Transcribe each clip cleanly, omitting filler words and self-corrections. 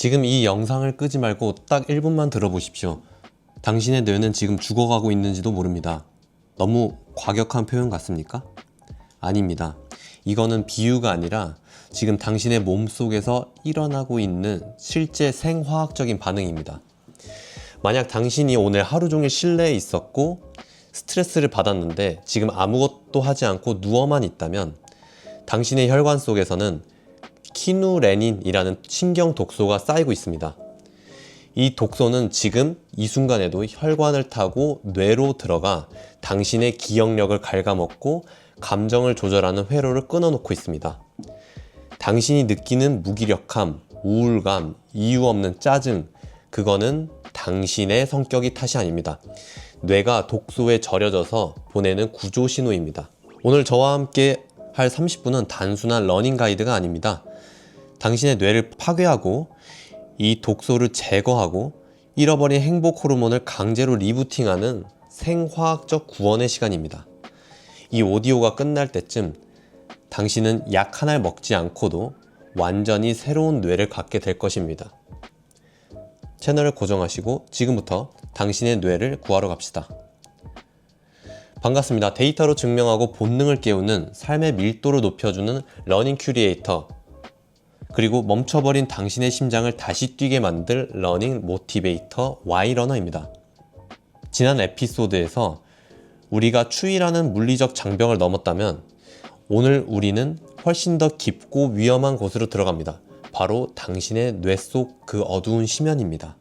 지금 이 영상을 끄지 말고 딱 1분만 들어보십시오. 당신의 뇌는 지금 죽어가고 있는지도 모릅니다. 너무 과격한 표현 같습니까? 아닙니다. 이거는 비유가 아니라 지금 당신의 몸속에서 일어나고 있는 실제 생화학적인 반응입니다. 만약 당신이 오늘 하루 종일 실내에 있었고 스트레스를 받았는데 지금 아무것도 하지 않고 누워만 있다면 당신의 혈관 속에서는 키누레닌이라는 신경 독소가 쌓이고 있습니다. 이 독소는 지금 이 순간에도 혈관을 타고 뇌로 들어가 당신의 기억력을 갉아먹고 감정을 조절하는 회로를 끊어놓고 있습니다. 당신이 느끼는 무기력함, 우울감, 이유 없는 짜증, 그거는 당신의 성격이 탓이 아닙니다. 뇌가 독소에 절여져서 보내는 구조 신호입니다. 오늘 저와 함께 할 30분은 단순한 러닝 가이드가 아닙니다. 당신의 뇌를 파괴하고 이 독소를 제거하고 잃어버린 행복 호르몬을 강제로 리부팅하는 생화학적 구원의 시간입니다. 이 오디오가 끝날 때쯤 당신은 약 하나를 먹지 않고도 완전히 새로운 뇌를 갖게 될 것입니다. 채널을 고정하시고 지금부터 당신의 뇌를 구하러 갑시다. 반갑습니다. 데이터로 증명하고 본능을 깨우는 삶의 밀도를 높여주는 러닝 큐리에이터, 그리고 멈춰버린 당신의 심장을 다시 뛰게 만들 러닝 모티베이터 Y러너입니다. 지난 에피소드에서 우리가 추위라는 물리적 장벽을 넘었다면 오늘 우리는 훨씬 더 깊고 위험한 곳으로 들어갑니다. 바로 당신의 뇌 속 그 어두운 심연입니다.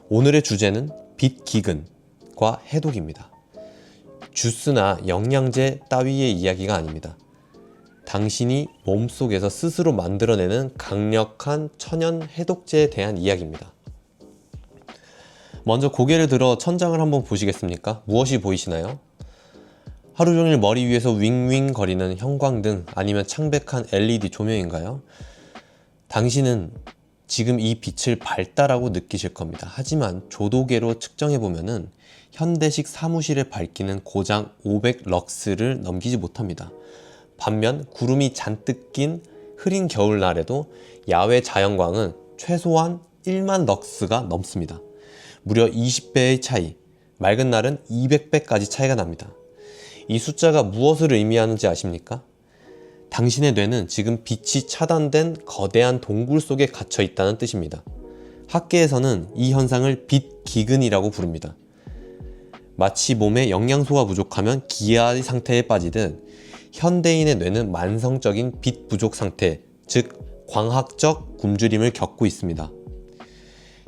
오늘의 주제는 빛기근과 해독입니다. 주스나 영양제 따위의 이야기가 아닙니다. 당신이 몸속에서 스스로 만들어내는 강력한 천연 해독제에 대한 이야기입니다. 먼저 고개를 들어 천장을 한번 보시겠습니까? 무엇이 보이시나요? 하루 종일 머리 위에서 윙윙 거리는 형광등, 아니면 창백한 LED 조명인가요? 당신은 지금 이 빛을 밝다라고 느끼실 겁니다. 하지만 조도계로 측정해보면은 현대식 사무실에 밝기는 고작 500럭스를 넘기지 못합니다. 반면 구름이 잔뜩 낀 흐린 겨울날에도 야외 자연광은 최소한 1만 럭스가 넘습니다. 무려 20배의 차이, 맑은 날은 200배까지 차이가 납니다. 이 숫자가 무엇을 의미하는지 아십니까? 당신의 뇌는 지금 빛이 차단된 거대한 동굴 속에 갇혀 있다는 뜻입니다. 학계에서는 이 현상을 빛기근이라고 부릅니다. 마치 몸에 영양소가 부족하면 기아의 상태에 빠지듯 현대인의 뇌는 만성적인 빛 부족 상태, 즉 광학적 굶주림을 겪고 있습니다.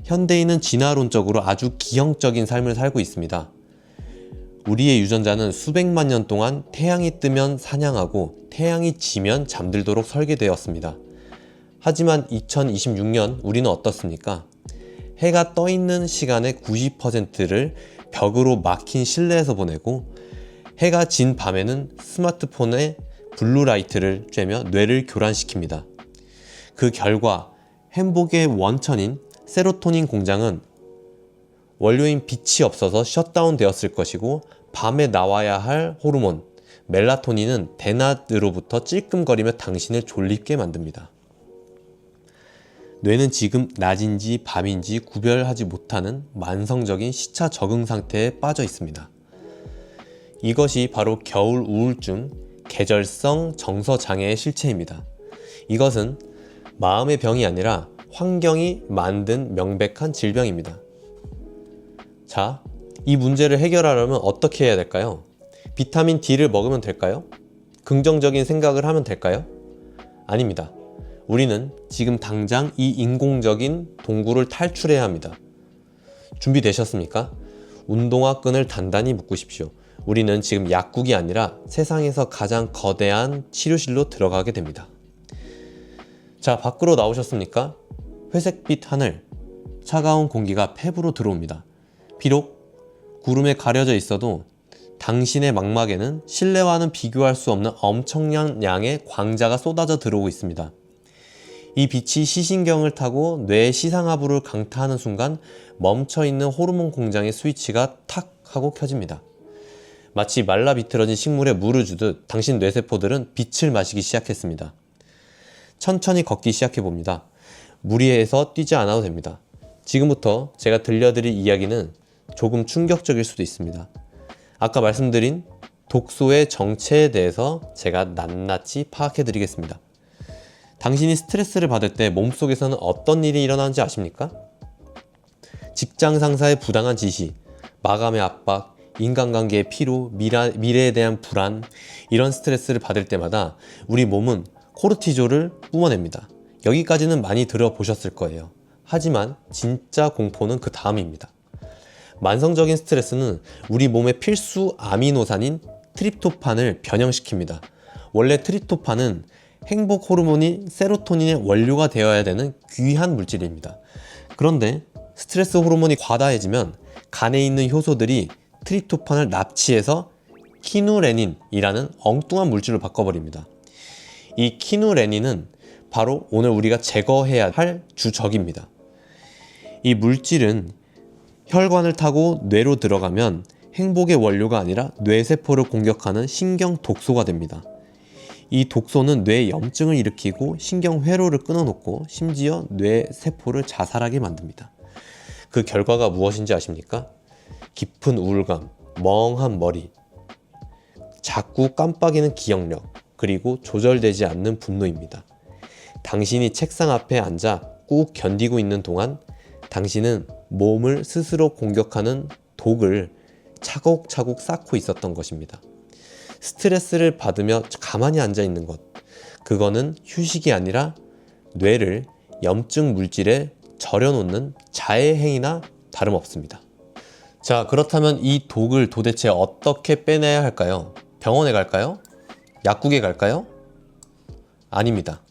현대인은 진화론적으로 아주 기형적인 삶을 살고 있습니다. 우리의 유전자는 수백만 년 동안 태양이 뜨면 사냥하고 태양이 지면 잠들도록 설계되었습니다. 하지만 2026년 우리는 어떻습니까? 해가 떠 있는 시간의 90%를 벽으로 막힌 실내에서 보내고 해가 진 밤에는 스마트폰에 블루라이트를 쬐며 뇌를 교란시킵니다. 그 결과 행복의 원천인 세로토닌 공장은 원료인 빛이 없어서 셧다운 되었을 것이고, 밤에 나와야 할 호르몬 멜라토닌은 대낮으로부터 찔끔거리며 당신을 졸립게 만듭니다. 뇌는 지금 낮인지 밤인지 구별하지 못하는 만성적인 시차 적응 상태에 빠져 있습니다. 이것이 바로 겨울 우울증, 계절성 정서 장애의 실체입니다. 이것은 마음의 병이 아니라 환경이 만든 명백한 질병입니다. 자, 이 문제를 해결하려면 어떻게 해야 될까요? 비타민 D를 먹으면 될까요? 긍정적인 생각을 하면 될까요? 아닙니다. 우리는 지금 당장 이 인공적인 동굴을 탈출해야 합니다. 준비되셨습니까? 운동화 끈을 단단히 묶으십시오. 우리는 지금 약국이 아니라 세상에서 가장 거대한 치료실로 들어가게 됩니다. 자, 밖으로 나오셨습니까? 회색빛 하늘, 차가운 공기가 폐부로 들어옵니다. 비록 구름에 가려져 있어도 당신의 망막에는 실내와는 비교할 수 없는 엄청난 양의 광자가 쏟아져 들어오고 있습니다. 이 빛이 시신경을 타고 뇌의 시상하부를 강타하는 순간 멈춰있는 호르몬 공장의 스위치가 탁 하고 켜집니다. 마치 말라 비틀어진 식물에 물을 주듯 당신 뇌세포들은 빛을 마시기 시작했습니다. 천천히 걷기 시작해봅니다. 무리해서 뛰지 않아도 됩니다. 지금부터 제가 들려드릴 이야기는 조금 충격적일 수도 있습니다. 아까 말씀드린 독소의 정체에 대해서 제가 낱낱이 파악해 드리겠습니다. 당신이 스트레스를 받을 때 몸속에서는 어떤 일이 일어나는지 아십니까? 직장 상사의 부당한 지시, 마감의 압박, 인간관계의 피로, 미래에 대한 불안, 이런 스트레스를 받을 때마다 우리 몸은 코르티졸을 뿜어냅니다. 여기까지는 많이 들어보셨을 거예요. 하지만 진짜 공포는 그 다음입니다. 만성적인 스트레스는 우리 몸의 필수 아미노산인 트립토판을 변형시킵니다. 원래 트립토판은 행복 호르몬인 세로토닌의 원료가 되어야 되는 귀한 물질입니다. 그런데 스트레스 호르몬이 과다해지면 간에 있는 효소들이 트립토판을 납치해서 키누레닌이라는 엉뚱한 물질로 바꿔버립니다. 이 키누레닌은 바로 오늘 우리가 제거해야 할 주적입니다. 이 물질은 혈관을 타고 뇌로 들어가면 행복의 원료가 아니라 뇌세포를 공격하는 신경 독소가 됩니다. 이 독소는 뇌에 염증을 일으키고 신경회로를 끊어놓고 심지어 뇌세포를 자살하게 만듭니다. 그 결과가 무엇인지 아십니까? 깊은 우울감, 멍한 머리, 자꾸 깜빡이는 기억력, 그리고 조절되지 않는 분노입니다. 당신이 책상 앞에 앉아 꾹 견디고 있는 동안 당신은 몸을 스스로 공격하는 독을 차곡차곡 쌓고 있었던 것입니다. 스트레스를 받으며 가만히 앉아 있는 것, 그거는 휴식이 아니라 뇌를 염증 물질에 절여놓는 자해 행위나 다름없습니다. 자, 그렇다면 이 독을 도대체 어떻게 빼내야 할까요? 병원에 갈까요? 약국에 갈까요? 아닙니다.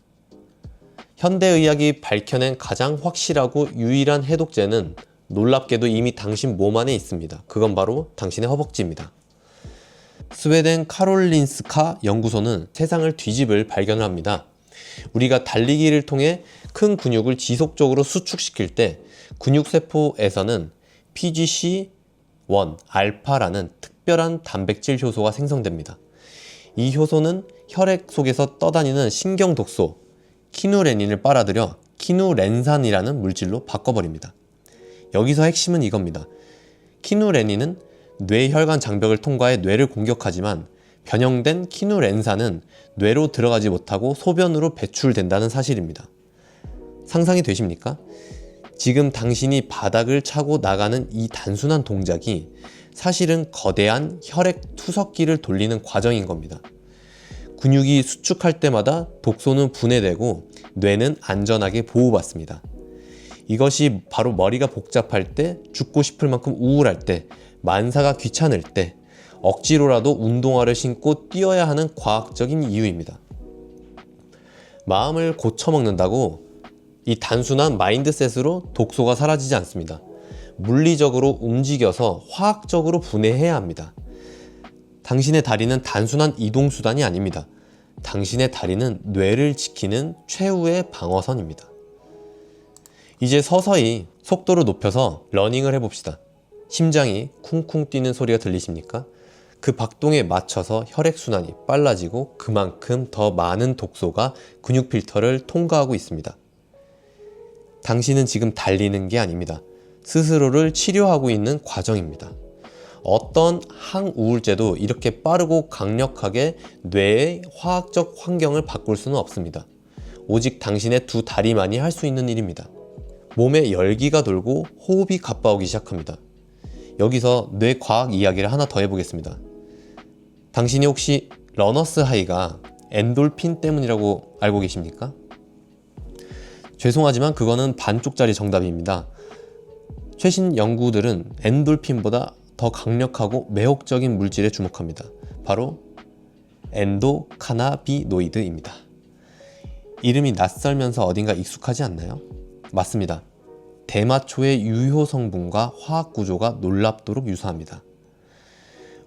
현대의학이 밝혀낸 가장 확실하고 유일한 해독제는 놀랍게도 이미 당신 몸 안에 있습니다. 그건 바로 당신의 허벅지입니다. 스웨덴 카롤린스카 연구소는 세상을 뒤집을 발견을 합니다. 우리가 달리기를 통해 큰 근육을 지속적으로 수축시킬 때 근육세포에서는 PGC1 알파라는 특별한 단백질 효소가 생성됩니다. 이 효소는 혈액 속에서 떠다니는 신경독소 키누레닌을 빨아들여 키누렌산이라는 물질로 바꿔버립니다. 여기서 핵심은 이겁니다. 키누레닌은 뇌혈관 장벽을 통과해 뇌를 공격하지만 변형된 키누렌산은 뇌로 들어가지 못하고 소변으로 배출된다는 사실입니다. 상상이 되십니까? 지금 당신이 바닥을 차고 나가는 이 단순한 동작이 사실은 거대한 혈액 투석기를 돌리는 과정인 겁니다. 근육이 수축할 때마다 독소는 분해되고 뇌는 안전하게 보호받습니다. 이것이 바로 머리가 복잡할 때, 죽고 싶을 만큼 우울할 때, 만사가 귀찮을 때 억지로라도 운동화를 신고 뛰어야 하는 과학적인 이유입니다. 마음을 고쳐먹는다고 이 단순한 마인드셋으로 독소가 사라지지 않습니다. 물리적으로 움직여서 화학적으로 분해해야 합니다. 당신의 다리는 단순한 이동수단이 아닙니다. 당신의 다리는 뇌를 지키는 최후의 방어선입니다. 이제 서서히 속도를 높여서 러닝을 해봅시다. 심장이 쿵쿵 뛰는 소리가 들리십니까? 그 박동에 맞춰서 혈액순환이 빨라지고 그만큼 더 많은 독소가 근육 필터를 통과하고 있습니다. 당신은 지금 달리는 게 아닙니다. 스스로를 치료하고 있는 과정입니다. 어떤 항우울제도 이렇게 빠르고 강력하게 뇌의 화학적 환경을 바꿀 수는 없습니다. 오직 당신의 두 다리만이 할 수 있는 일입니다. 몸에 열기가 돌고 호흡이 가빠오기 시작합니다. 여기서 뇌과학 이야기를 하나 더 해보겠습니다. 당신이 혹시 러너스 하이가 엔돌핀 때문이라고 알고 계십니까? 죄송하지만 그거는 반쪽짜리 정답입니다. 최신 연구들은 엔돌핀보다 더 강력하고 매혹적인 물질에 주목합니다. 바로 엔도카나비노이드입니다. 이름이 낯설면서 어딘가 익숙하지 않나요? 맞습니다. 대마초의 유효 성분과 화학 구조가 놀랍도록 유사합니다.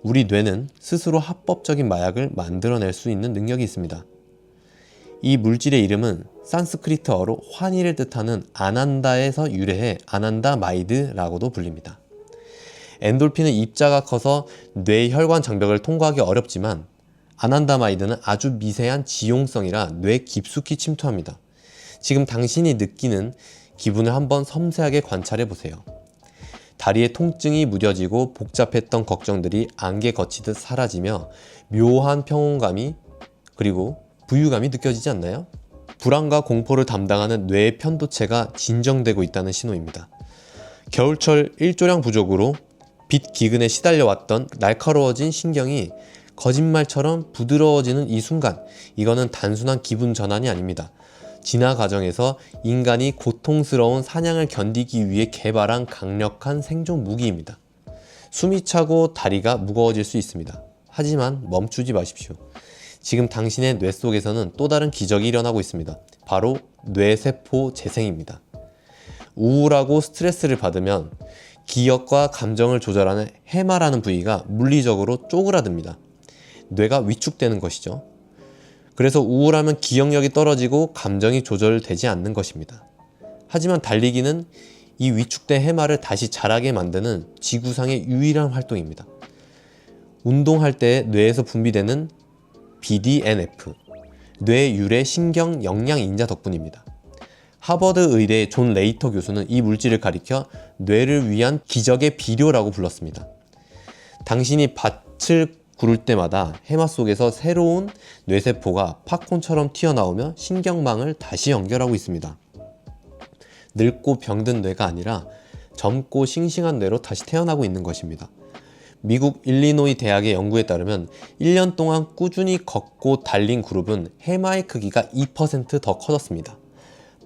우리 뇌는 스스로 합법적인 마약을 만들어낼 수 있는 능력이 있습니다. 이 물질의 이름은 산스크리트어로 환희를 뜻하는 아난다에서 유래해 아난다마이드라고도 불립니다. 엔돌핀은 입자가 커서 뇌 혈관 장벽을 통과하기 어렵지만 아난다마이드는 아주 미세한 지용성이라 뇌에 깊숙이 침투합니다. 지금 당신이 느끼는 기분을 한번 섬세하게 관찰해 보세요. 다리에 통증이 무뎌지고 복잡했던 걱정들이 안개 거치듯 사라지며 묘한 평온감이 그리고 부유감이 느껴지지 않나요? 불안과 공포를 담당하는 뇌의 편도체가 진정되고 있다는 신호입니다. 겨울철 일조량 부족으로 빛 기근에 시달려왔던 날카로워진 신경이 거짓말처럼 부드러워지는 이 순간, 이거는 단순한 기분 전환이 아닙니다. 진화 과정에서 인간이 고통스러운 사냥을 견디기 위해 개발한 강력한 생존 무기입니다. 숨이 차고 다리가 무거워질 수 있습니다. 하지만 멈추지 마십시오. 지금 당신의 뇌 속에서는 또 다른 기적이 일어나고 있습니다. 바로 뇌세포 재생입니다. 우울하고 스트레스를 받으면 기억과 감정을 조절하는 해마라는 부위가 물리적으로 쪼그라듭니다. 뇌가 위축되는 것이죠. 그래서 우울하면 기억력이 떨어지고 감정이 조절되지 않는 것입니다. 하지만 달리기는 이 위축된 해마를 다시 자라게 만드는 지구상의 유일한 활동입니다. 운동할 때 뇌에서 분비되는 BDNF, 뇌유래 신경 영양인자 덕분입니다. 하버드 의대의 존 레이터 교수는 이 물질을 가리켜 뇌를 위한 기적의 비료라고 불렀습니다. 당신이 밭을 구를 때마다 해마 속에서 새로운 뇌세포가 팝콘처럼 튀어나오며 신경망을 다시 연결하고 있습니다. 늙고 병든 뇌가 아니라 젊고 싱싱한 뇌로 다시 태어나고 있는 것입니다. 미국 일리노이 대학의 연구에 따르면 1년 동안 꾸준히 걷고 달린 그룹은 해마의 크기가 2% 더 커졌습니다.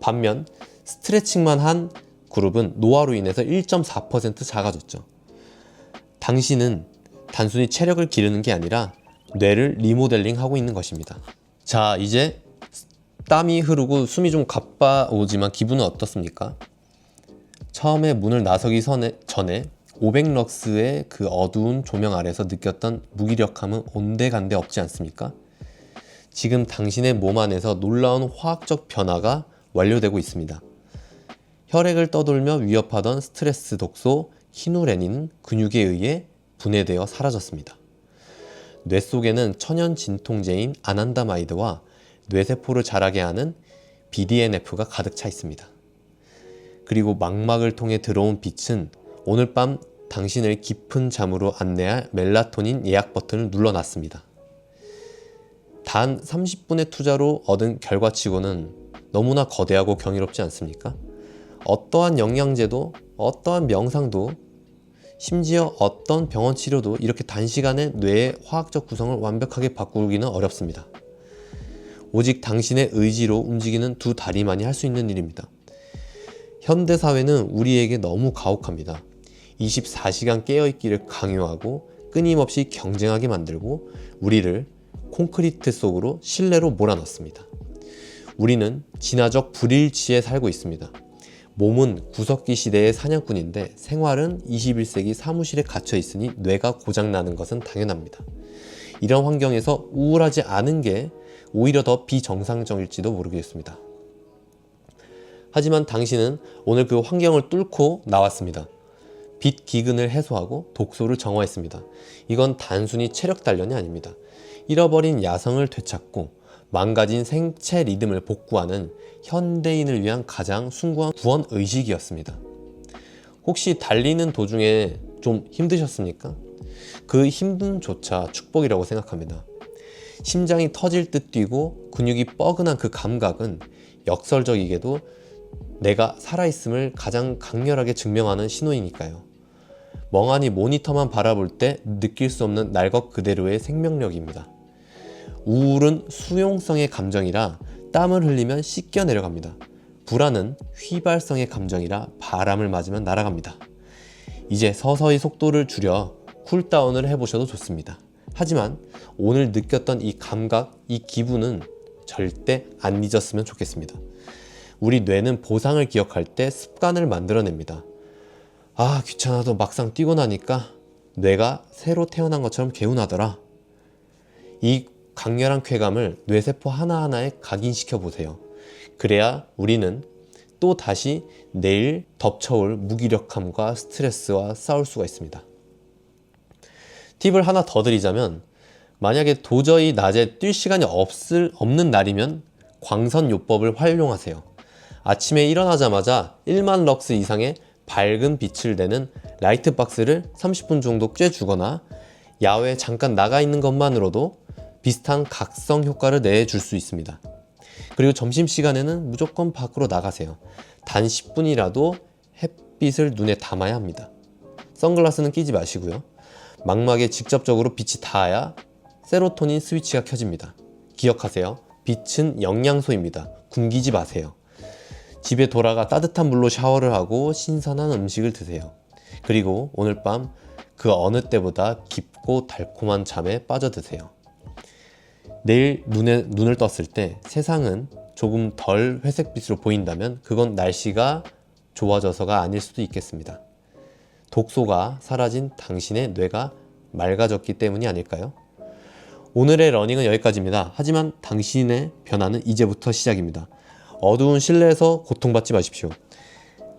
반면 스트레칭만 한 그룹은 노화로 인해서 1.4% 작아졌죠. 당신은 단순히 체력을 기르는 게 아니라 뇌를 리모델링하고 있는 것입니다. 자, 이제 땀이 흐르고 숨이 좀 가빠오지만 기분은 어떻습니까? 처음에 문을 나서기 전에 500럭스의 그 어두운 조명 아래서 느꼈던 무기력함은 온데간데 없지 않습니까? 지금 당신의 몸 안에서 놀라운 화학적 변화가 완료되고 있습니다. 혈액을 떠돌며 위협하던 스트레스 독소 히누레닌은 근육에 의해 분해되어 사라졌습니다. 뇌 속에는 천연 진통제인 아난다마이드와 뇌세포를 자라게 하는 BDNF가 가득 차 있습니다. 그리고 망막을 통해 들어온 빛은 오늘 밤 당신을 깊은 잠으로 안내할 멜라토닌 예약 버튼을 눌러놨습니다. 단 30분의 투자로 얻은 결과치고는 너무나 거대하고 경이롭지 않습니까? 어떠한 영양제도, 어떠한 명상도, 심지어 어떤 병원 치료도 이렇게 단시간에 뇌의 화학적 구성을 완벽하게 바꾸기는 어렵습니다. 오직 당신의 의지로 움직이는 두 다리만이 할 수 있는 일입니다. 현대사회는 우리에게 너무 가혹합니다. 24시간 깨어있기를 강요하고 끊임없이 경쟁하게 만들고 우리를 콘크리트 속으로 실내로 몰아넣습니다. 우리는 진화적 불일치에 살고 있습니다. 몸은 구석기 시대의 사냥꾼인데 생활은 21세기 사무실에 갇혀 있으니 뇌가 고장나는 것은 당연합니다. 이런 환경에서 우울하지 않은 게 오히려 더 비정상적일지도 모르겠습니다. 하지만 당신은 오늘 그 환경을 뚫고 나왔습니다. 빛 기근을 해소하고 독소를 정화했습니다. 이건 단순히 체력 단련이 아닙니다. 잃어버린 야성을 되찾고 망가진 생체 리듬을 복구하는 현대인을 위한 가장 숭고한 구원 의식이었습니다. 혹시 달리는 도중에 좀 힘드셨습니까? 그 힘듦조차 축복이라고 생각합니다. 심장이 터질 듯 뛰고 근육이 뻐근한 그 감각은 역설적이게도 내가 살아있음을 가장 강렬하게 증명하는 신호이니까요. 멍하니 모니터만 바라볼 때 느낄 수 없는 날 것 그대로의 생명력입니다. 우울은 수용성의 감정이라 땀을 흘리면 씻겨 내려갑니다. 불안은 휘발성의 감정이라 바람을 맞으면 날아갑니다. 이제 서서히 속도를 줄여 쿨다운을 해보셔도 좋습니다. 하지만 오늘 느꼈던 이 감각, 이 기분은 절대 안 잊었으면 좋겠습니다. 우리 뇌는 보상을 기억할 때 습관을 만들어냅니다. 아, 귀찮아도 막상 뛰고 나니까 뇌가 새로 태어난 것처럼 개운하더라. 이 강렬한 쾌감을 뇌세포 하나하나에 각인시켜 보세요. 그래야 우리는 또 다시 내일 덮쳐올 무기력함과 스트레스와 싸울 수가 있습니다. 팁을 하나 더 드리자면, 만약에 도저히 낮에 뛸 시간이 없는 날이면 광선요법을 활용하세요. 아침에 일어나자마자 1만 럭스 이상의 밝은 빛을 내는 라이트 박스를 30분 정도 쬐주거나 야외에 잠깐 나가 있는 것만으로도 비슷한 각성 효과를 내줄 수 있습니다. 그리고 점심시간에는 무조건 밖으로 나가세요. 단 10분이라도 햇빛을 눈에 담아야 합니다. 선글라스는 끼지 마시고요. 망막에 직접적으로 빛이 닿아야 세로토닌 스위치가 켜집니다. 기억하세요. 빛은 영양소입니다. 굶기지 마세요. 집에 돌아가 따뜻한 물로 샤워를 하고 신선한 음식을 드세요. 그리고 오늘 밤 그 어느 때보다 깊고 달콤한 잠에 빠져드세요. 내일 눈을 떴을 때 세상은 조금 덜 회색빛으로 보인다면 그건 날씨가 좋아져서가 아닐 수도 있겠습니다. 독소가 사라진 당신의 뇌가 맑아졌기 때문이 아닐까요? 오늘의 러닝은 여기까지입니다. 하지만 당신의 변화는 이제부터 시작입니다. 어두운 실내에서 고통받지 마십시오.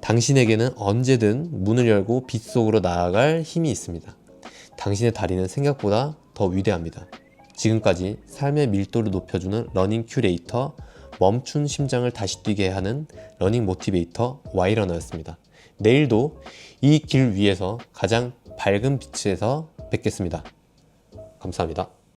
당신에게는 언제든 문을 열고 빛 속으로 나아갈 힘이 있습니다. 당신의 다리는 생각보다 더 위대합니다. 지금까지 삶의 밀도를 높여주는 러닝 큐레이터, 멈춘 심장을 다시 뛰게 하는 러닝 모티베이터 Y러너였습니다. 내일도 이 길 위에서 가장 밝은 빛에서 뵙겠습니다. 감사합니다.